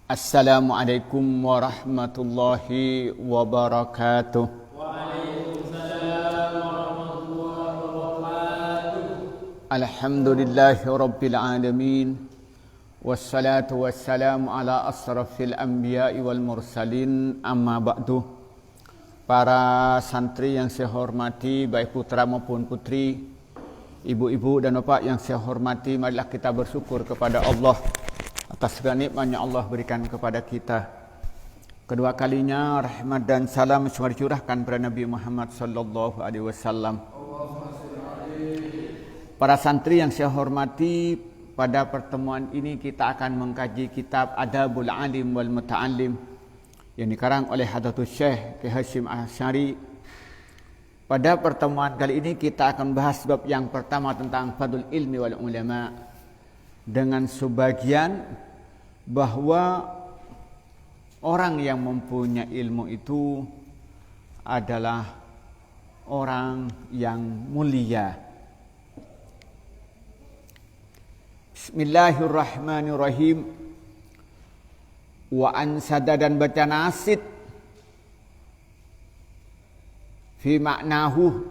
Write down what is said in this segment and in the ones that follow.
Assalamualaikum warahmatullahi wabarakatuh. Waalaikumsalam warahmatullahi wabarakatuh. Alhamdulillahi rabbil alamin. Wassalatu wassalamu ala asrafil anbiya'i wal mursalin. Amma ba'du. Para santri yang saya hormati, baik putra maupun putri, ibu-ibu dan bapak yang saya hormati, marilah kita bersyukur kepada Allah atas segala nikmat yang Allah berikan kepada kita. Kedua kalinya rahmat dan salam semua dicurahkan kepada Nabi Muhammad sallallahu alaihi wasallam. Para santri yang saya hormati, pada pertemuan ini kita akan mengkaji kitab Adabul Alim wal Muta'allim yang dikarang oleh Hadratus Syekh Kiai Hasyim Asy'ari. Pada pertemuan kali ini kita akan bahas bab yang pertama tentang fadlul ilmi wal ulama, dengan sebagian bahwa orang yang mempunyai ilmu itu adalah orang yang mulia. Bismillahirrahmanirrahim. Wa ansada, dan baca nasid fi maknahu,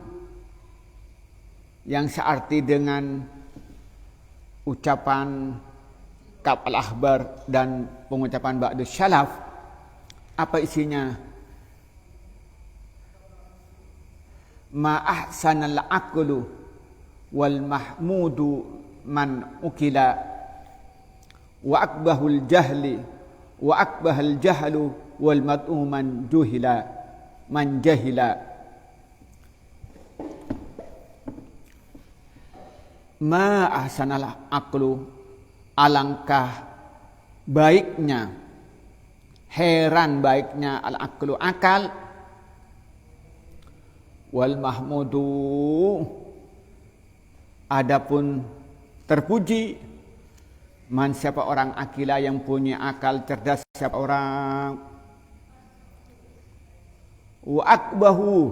yang searti dengan ucapan Ka'b al-Ahbar dan pengucapan ba'du syalaf. Apa isinya? Ma ahsanal aqlu wal mahmudu man ukila wa akbahul jahli wa akbahal jahlu wal mad'uman juhila man jahila. Ma ahsanal aqlu, alangkah baiknya, heran baiknya al-aqlu, akal, wal mahmudu, adapun terpuji, man, siapa orang akila yang punya akal cerdas, siapa orang, wa akbahu,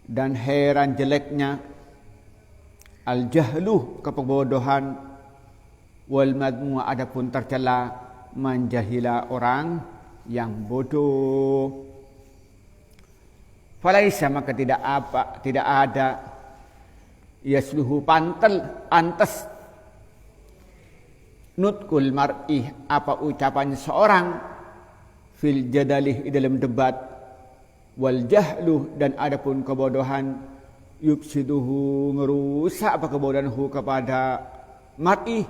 dan heran jeleknya, al-jahlu, kebodohan, wal madmu, adapun tercela, manjahila, orang yang bodoh. Falaisa, maka tidak ada yasluhu, pantas nutkul mar'i, apa ucapan seorang, fil jadalih, dalam debat, wal jahlu, dan adapun kebodohan, yufsiduhu, ngerusak apa kebodohanhu kepada mar'i,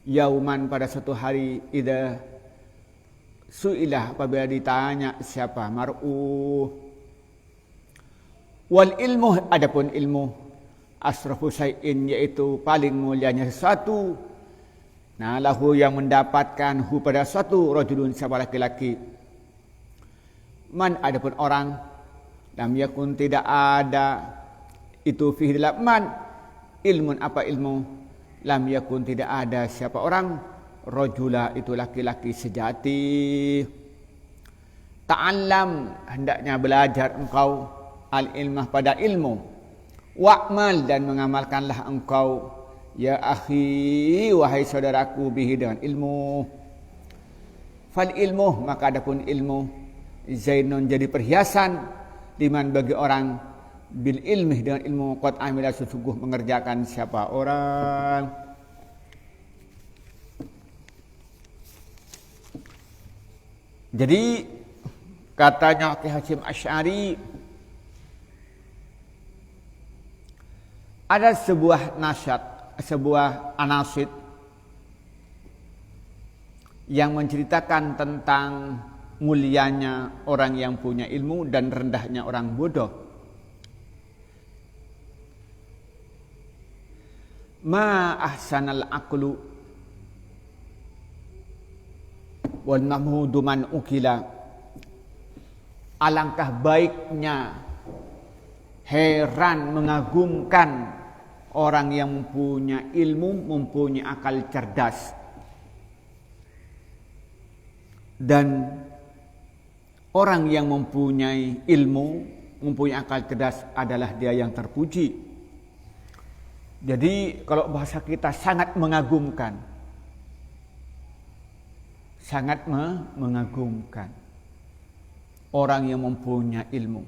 yauman, pada suatu hari, idza su'ilah, apabila ditanya siapa mar'u. Wal ilmu, adapun ilmu, asrafu syai'in, yaitu paling mulianya sesuatu, nah lahu, yang mendapatkan hu pada suatu, rajulun, siapa laki-laki, man, adapun orang, lam yakun, tidak ada, itu fihi dalam man, ilmun, apa ilmu, lam yakun, tidak ada siapa orang, rajula, itu laki-laki sejati. Ta'allam, hendaknya belajar engkau, al-ilmah, pada ilmu, wa'mal, dan mengamalkanlah engkau, ya akhi, wahai saudaraku, bihi, dengan ilmu. Fal ilmu, maka adapun ilmu, zainun, jadi perhiasan, liman, bagi orang, bil ilmi, dengan ilmu, qad amila, sesungguh mengerjakan siapa orang. Jadi katanya Kiai Hasyim Asy'ari, ada sebuah nasyad, sebuah anasid yang menceritakan tentang mulianya orang yang punya ilmu dan rendahnya orang bodoh. Ma ahsanal aqlu wal mahmudu man ukila, alangkah baiknya, heran, mengagumkan orang yang mempunyai ilmu, mempunyai akal cerdas, dan orang yang mempunyai ilmu, mempunyai akal cerdas adalah dia yang terpuji. Jadi kalau bahasa kita sangat mengagumkan, sangat mengagumkan orang yang mempunyai ilmu.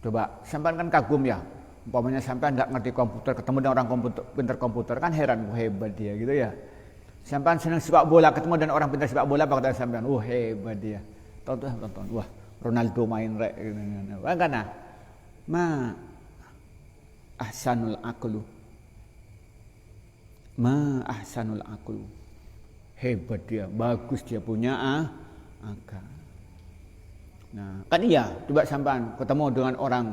Coba, sampean kan kagum ya. Umpamanya sampean enggak ngerti komputer, ketemu dengan orang pintar komputer kan heran, hebat dia gitu ya. Sampean senang sepak bola, ketemu dengan orang pintar sepak bola, apa kata sampean? Hebat dia. Tonton. Wah, Ronaldo main rek gitu. Karena ma ahsanul aqlu. Ma ahsanul aqlu. Hebat dia, bagus dia punya akal. Nah, kan iya, coba sampean ketemu dengan orang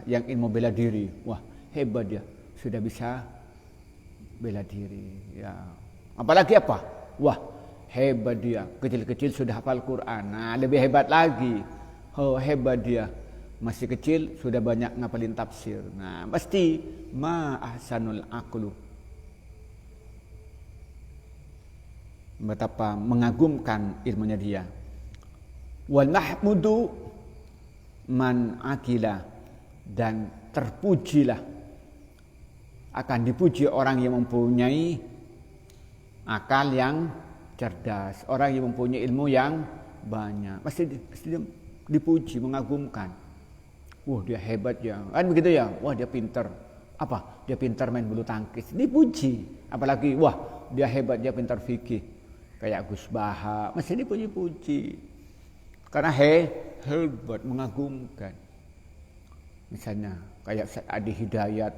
yang ilmu bela diri. Wah, hebat dia, sudah bisa bela diri. Ya. Apalagi apa? Wah, hebat dia, kecil-kecil sudah hafal Quran. Nah, lebih hebat lagi. Oh, hebat dia, masih kecil sudah banyak ngapalin tafsir. Nah, pasti ma ahsanul aqlu. Betapa mengagumkan ilmunya dia. Wal mahmudu man akila, dan terpujilah, akan dipuji orang yang mempunyai akal yang cerdas, orang yang mempunyai ilmu yang banyak, pasti dipuji, mengagumkan. Wah, dia hebat ya, kan begitu ya. Wah, dia pintar. Apa? Dia pintar main bulu tangkis, dipuji. Apalagi wah, dia hebat, dia pintar fikih, kayak Gus Baha, mesti dipuji-puji. Karena hebat, mengagumkan. Misalnya kayak Ustaz Adi Hidayat,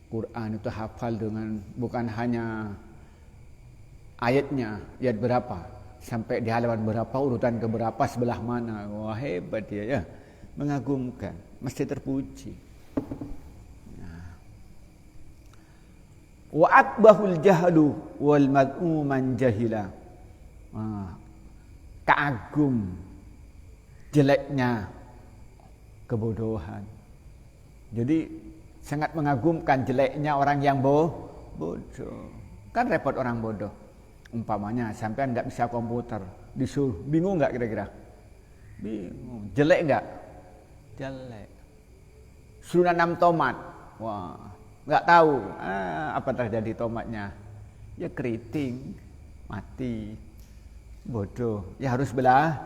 Quran itu hafal dengan bukan hanya ayatnya, ayat berapa, sampai di halaman berapa, urutan ke berapa, sebelah mana. Wah, hebat dia ya, mengagumkan, mesti terpuji. Wa akbahul jahlu wal mad'uman jahila. Kagum jeleknya kebodohan. Jadi sangat mengagumkan jeleknya orang yang bodoh. Kan repot orang bodoh. Umpamanya sampai enggak bisa komputer, disuruh, bingung enggak kira-kira? Bingung. Jelek enggak? Jelek. Suruh nanam tomat. Wah, enggak tahu apa terjadi tomatnya. Ya keriting, mati. Bodoh. Ya harus belajar.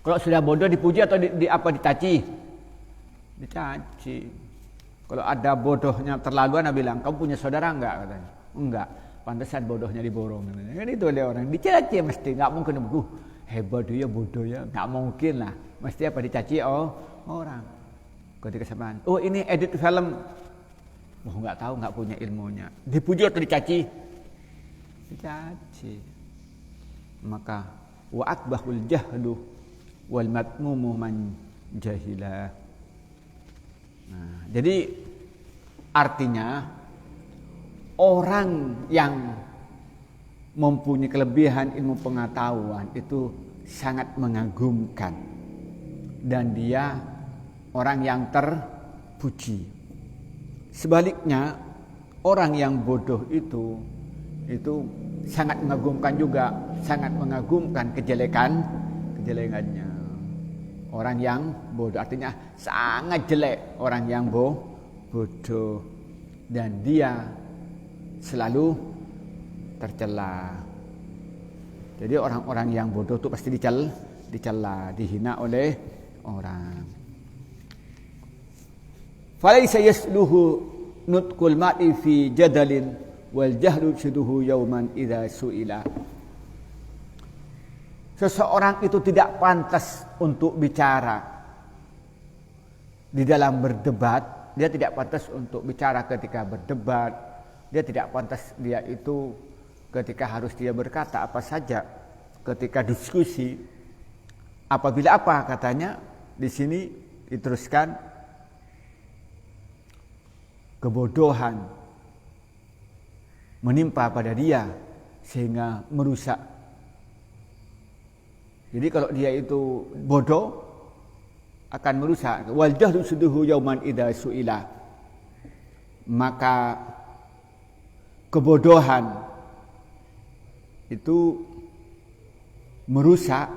Kalau sudah bodoh dipuji atau dicaci? Dicaci. Kalau ada bodohnya terlaluan, Nabi bilang, kamu punya saudara enggak? Katanya. Enggak. Pantesan bodohnya diborong. Kan itu ada orang dicaci mesti, enggak mungkin. Hebat dia, bodoh ya, enggak mungkin lah. Mesti apa dicaci orang. Ketika sampean, ini edit film. Enggak tahu, enggak punya ilmunya. Dipuji atau dicaci? Dicaci. Maka wa akbahul jahlu wal matmumu man jahila. Nah, jadi artinya orang yang mempunyai kelebihan ilmu pengetahuan itu sangat mengagumkan, dan dia orang yang terpuji. Sebaliknya orang yang bodoh itu sangat mengagumkan juga, sangat mengagumkan kejelekannya. Orang yang bodoh artinya sangat jelek orang yang bodoh, dan dia selalu tercela. Jadi orang-orang yang bodoh itu pasti dicela, dihina oleh orang. Falaisa yasluhu nutqul ma'i fi jadalin wal jahlu suduhu yauman idza su'ila. Seseorang itu tidak pantas untuk bicara di dalam berdebat. Dia tidak pantas untuk bicara ketika berdebat. Dia tidak pantas dia itu ketika harus dia berkata apa saja ketika diskusi. Apabila apa katanya di sini diteruskan, kebodohan menimpa pada dia sehingga merusak. Jadi kalau dia itu bodoh akan merusak. Wal jahlu suduhu yauman idza su'ila. Maka kebodohan itu merusak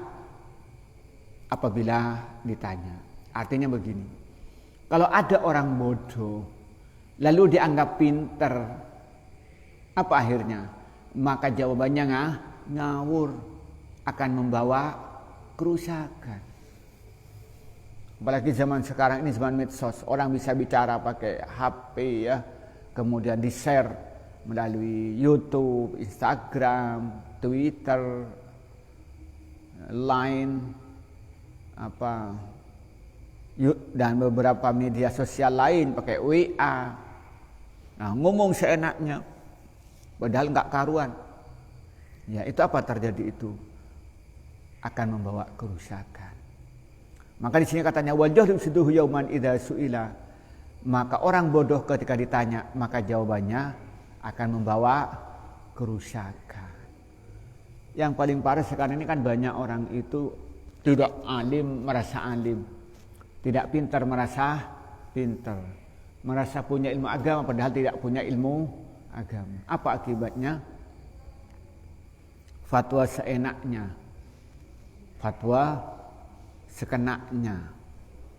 apabila ditanya. Artinya begini. Kalau ada orang bodoh lalu dianggap pinter, apa akhirnya? Maka jawabannya ngawur, akan membawa kerusakan. Apalagi zaman sekarang ini zaman medsos, orang bisa bicara pakai HP ya, kemudian di-share melalui YouTube, Instagram, Twitter, Line, dan beberapa media sosial lain pakai WA. Nah, ngomong seenaknya, padahal nggak karuan. Ya, itu apa terjadi itu? Akan membawa kerusakan. Maka di sini katanya wajah suduhu yauman idza suila. Maka orang bodoh ketika ditanya, maka jawabannya akan membawa kerusakan. Yang paling parah sekarang ini kan banyak orang itu tidak alim merasa alim, tidak pintar merasa pintar, merasa punya ilmu agama padahal tidak punya ilmu agama. Apa akibatnya? Fatwa seenaknya, fatwa sekenaknya.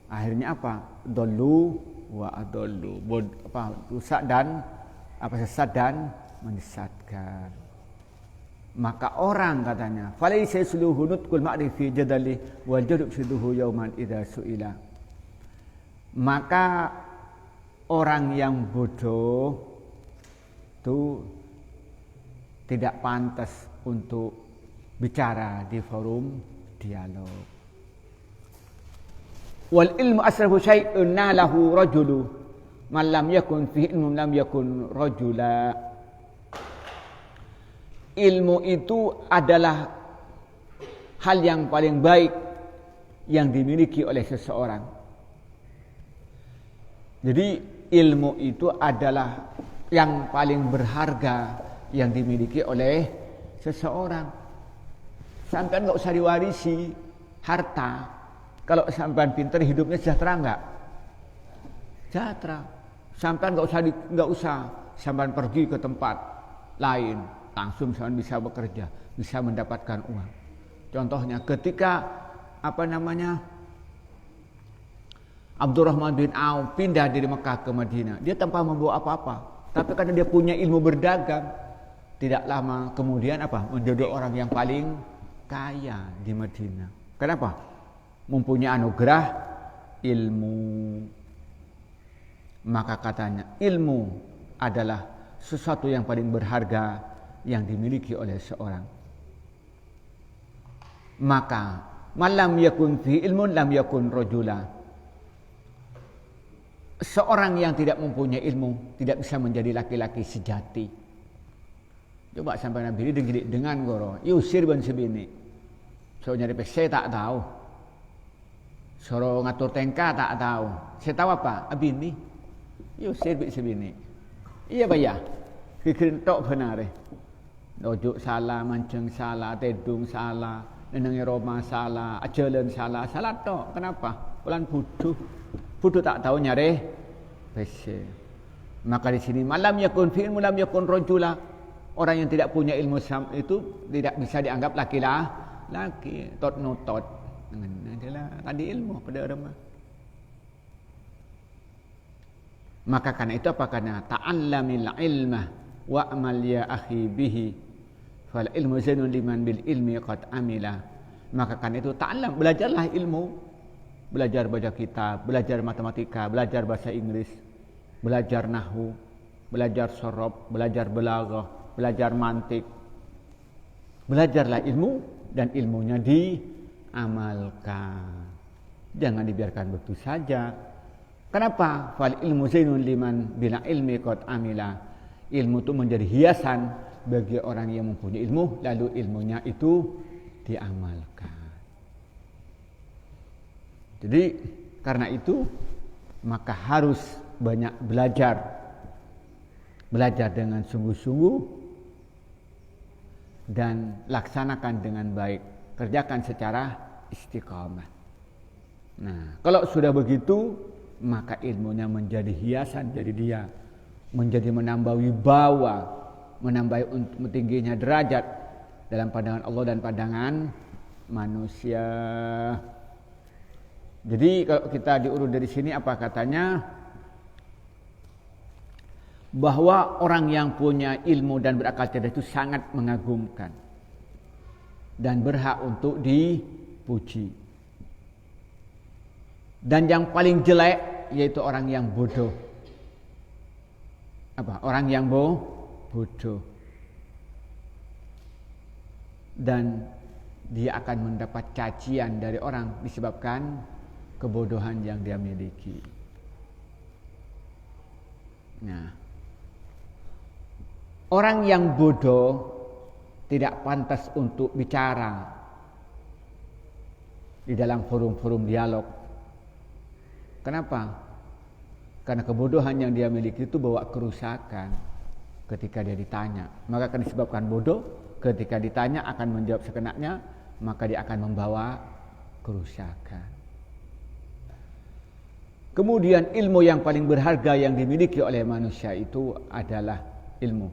Akhirnya apa? Dolu wa adollu, rusak dan sesat dan menyesatkan. Maka orang katanya, falaysa suluhu nutqul ma'rifi jadali wal jadub siduhu yauman idza suila. Maka orang yang bodoh itu tidak pantas untuk bicara di forum dialog. Wal ilmu asrafu syai'un nalahu rajulu man lam yakun fihi ilmun lam yakun rajula. Ilmu itu adalah hal yang paling baik yang dimiliki oleh seseorang. Jadi ilmu itu adalah yang paling berharga yang dimiliki oleh seseorang. Sampai enggak usah diwarisi harta. Kalau sampean pintar hidupnya sejahtera enggak? Sejahtera. Sampean enggak usah sampean pergi ke tempat lain, langsung sampean bisa bekerja, bisa mendapatkan uang. Contohnya ketika Abdurrahman bin Auf pindah dari Mekah ke Madinah, dia tanpa membawa apa-apa, tapi karena dia punya ilmu berdagang, tidak lama kemudian menjadi orang yang paling kaya di Madinah. Kenapa? Mempunyai anugerah ilmu. Maka katanya ilmu adalah sesuatu yang paling berharga yang dimiliki oleh seorang. Maka malam yakun fi ilmun lam yakun rajula. Seorang yang tidak mempunyai ilmu tidak bisa menjadi laki-laki sejati. Coba sampai Nabi ini dengan goro, yusir ban sebini. So nyari PC tak tahu. Suruh ngatur tengka tak tahu. Saya tahu apa? Abini. Yusir ban sebini. Iya bayar. Kikirin tok benar. Dojuk salah, mancing salah, tedung salah, nenengi Roma salah, ajalan salah, salah tok. Kenapa? Bulan buduh. Buduh tak tahu nyari PC. Maka di sini malam yakun fi'il malam yakun rajula. Orang yang tidak punya ilmu itu tidak bisa dianggap laki. Tot notot. Adalah tadi ilmu pada orang. Maka karena itu karena ta'allamil ilma wa'mal ya akhi bihi fal ilmu zainun liman bil ilmi qad amila. Maka karena itu ta'allam, belajarlah ilmu, belajar baca kitab, belajar matematika, belajar bahasa Inggris, belajar nahwu, belajar sorob, belajar balaghah, belajar mantik. Belajarlah ilmu dan ilmunya diamalkan. Jangan dibiarkan begitu saja. Kenapa? Fal ilmu zainun liman bila ilmi qad amila. Ilmu itu menjadi hiasan bagi orang yang mempunyai ilmu, lalu ilmunya itu diamalkan. Jadi karena itu maka harus banyak belajar dengan sungguh-sungguh dan laksanakan dengan baik, kerjakan secara istiqamah. Nah, kalau sudah begitu maka ilmunya menjadi hiasan, jadi dia menjadi menambah wibawa, menambah tingginya derajat dalam pandangan Allah dan pandangan manusia. Jadi kalau kita diurut dari sini apa katanya? bahwa orang yang punya ilmu dan berakal cerdas itu sangat mengagumkan dan berhak untuk dipuji. Dan yang paling jelek yaitu orang yang bodoh. Orang yang bodoh. Dan dia akan mendapat cacian dari orang disebabkan kebodohan yang dia miliki. Nah, orang yang bodoh tidak pantas untuk bicara di dalam forum-forum dialog. Kenapa? Karena kebodohan yang dia miliki itu bawa kerusakan ketika dia ditanya. Maka akan disebabkan bodoh, ketika ditanya akan menjawab sekenaknya, maka dia akan membawa kerusakan. Kemudian ilmu yang paling berharga yang dimiliki oleh manusia itu adalah ilmu.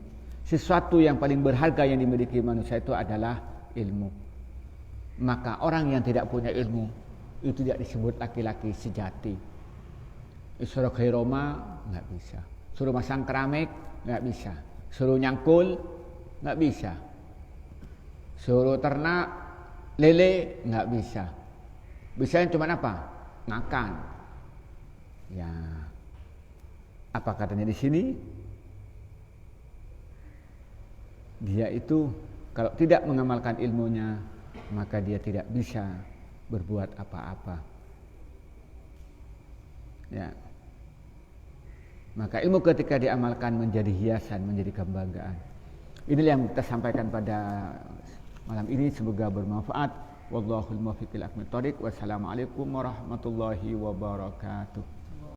Sesuatu yang paling berharga yang dimiliki manusia itu adalah ilmu. Maka orang yang tidak punya ilmu itu tidak disebut laki-laki sejati. Suruh khairoma nggak bisa, suruh masang keramik nggak bisa, suruh nyangkul nggak bisa, suruh ternak lele nggak bisa. Bisanya cuma apa? Makan. Ya, apa katanya di sini? Dia itu kalau tidak mengamalkan ilmunya, maka dia tidak bisa berbuat apa-apa. Ya. Maka ilmu ketika diamalkan menjadi hiasan, menjadi kebanggaan. Inilah yang kita sampaikan pada malam ini, semoga bermanfaat. Wallahul muwaffiq ila aqwamit thoriq. Wassalamualaikum warahmatullahi wabarakatuh.